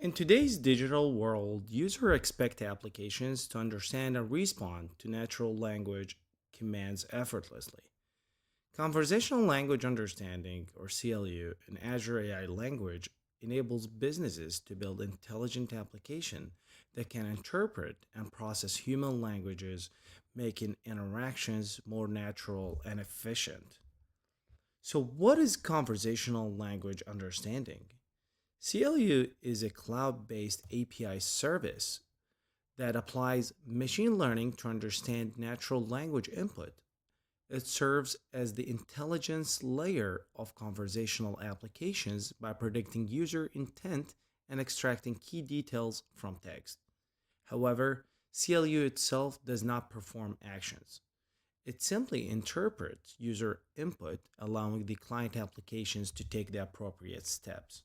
In today's digital world, users expect applications to understand and respond to natural language commands effortlessly. Conversational language understanding, or CLU, in Azure AI language enables businesses to build intelligent applications that can interpret and process human languages, making interactions more natural and efficient. So, what is conversational language understanding? CLU is a cloud based API service that applies machine learning to understand natural language input. It serves as the intelligence layer of conversational applications by predicting user intent and extracting key details from text. However, CLU itself does not perform actions. It simply interprets user input, allowing the client applications to take the appropriate steps.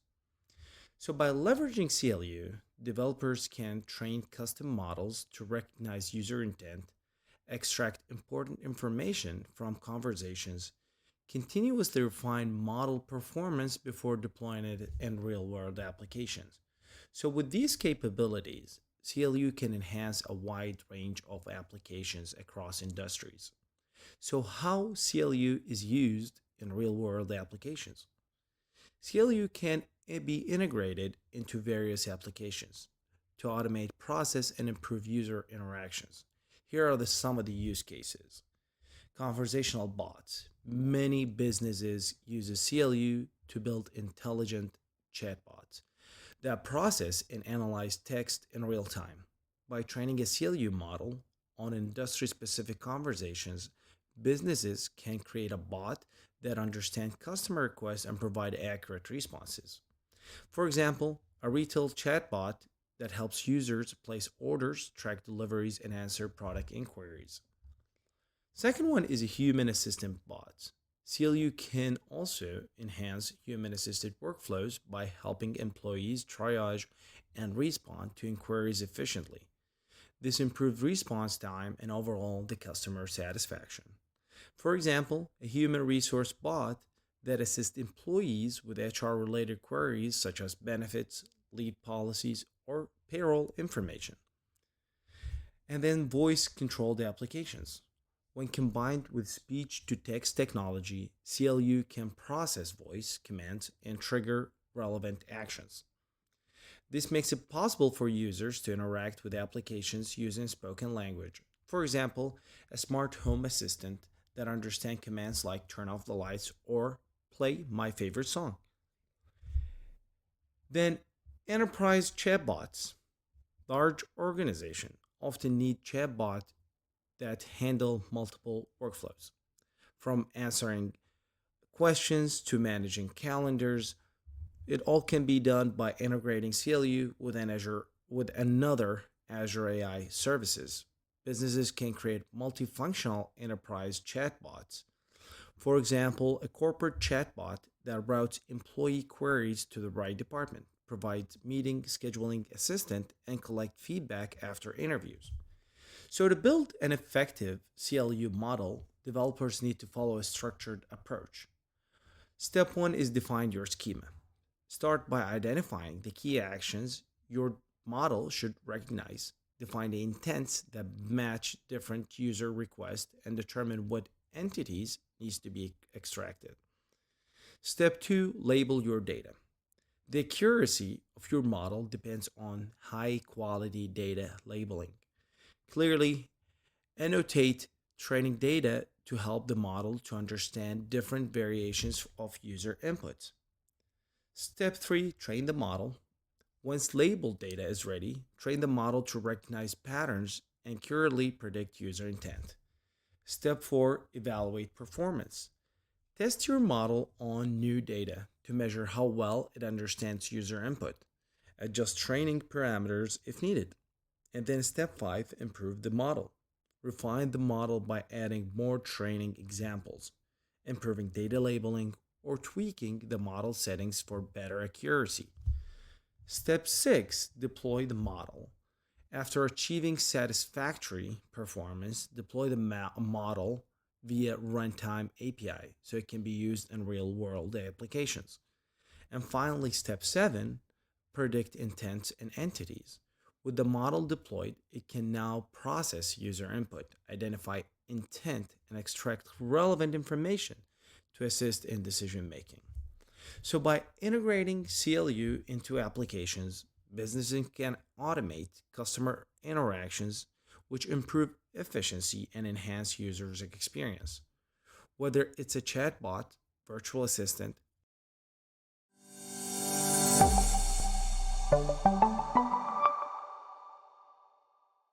So, by leveraging CLU, developers can train custom models to recognize user intent, extract important information from conversations, continuously refine model performance before deploying it in real world applications. So, with these capabilities, CLU can enhance a wide range of applications across industries. So, how CLU is used in real world applications? CLU can be integrated into various applications to automate process and improve user interactions. Here are some of the use cases. Conversational bots. Many businesses use a CLU to build intelligent chatbots that process and analyze text in real time. By training a CLU model on industry specific conversations, businesses can create a bot that understands customer requests and provide accurate responses. For example, a retail chatbot that helps users place orders, track deliveries, and answer product inquiries. Second one is a human assistant bot. CLU can also enhance human assisted workflows by helping employees triage and respond to inquiries efficiently. This improves response time and overall the customer satisfaction. For example, a human resource bot that assists employees with HR related queries such as benefits, leave policies, or payroll information. And then voice controlled applications. When combined with speech to text technology, CLU can process voice commands and trigger relevant actions. This makes it possible for users to interact with applications using spoken language. For example, a smart home assistant that understands commands like turn off the lights or play my favorite song. Then, enterprise chatbots. Large organizations often need chatbots that handle multiple workflows, from answering questions to managing calendars. It all can be done by integrating CLU with another Azure AI services. Businesses can create multifunctional enterprise chatbots. For example, a corporate chatbot that routes employee queries to the right department, provides meeting scheduling assistant, and collect feedback after interviews. So to build an effective CLU model, developers need to follow a structured approach. Step 1 is define your schema. Start by identifying the key actions your model should recognize. Define the intents that match different user requests and determine what entities needs to be extracted. Step 2, label your data. The accuracy of your model depends on high quality data labeling. Clearly, annotate training data to help the model to understand different variations of user inputs. Step 3, train the model. Once labeled data is ready, train the model to recognize patterns and accurately predict user intent. Step 4, evaluate performance. Test your model on new data to measure how well it understands user input. Adjust training parameters if needed. And then step 5, improve the model. Refine the model by adding more training examples, improving data labeling, or tweaking the model settings for better accuracy. Step 6, deploy the model. After achieving satisfactory performance, deploy the model via runtime API so it can be used in real world applications. And finally, step 7, predict intents and entities. With the model deployed, it can now process user input, identify intent, and extract relevant information to assist in decision making. So, by integrating CLU into applications, businesses can automate customer interactions, which improve efficiency and enhance users' experience. Whether it's a chatbot, virtual assistant,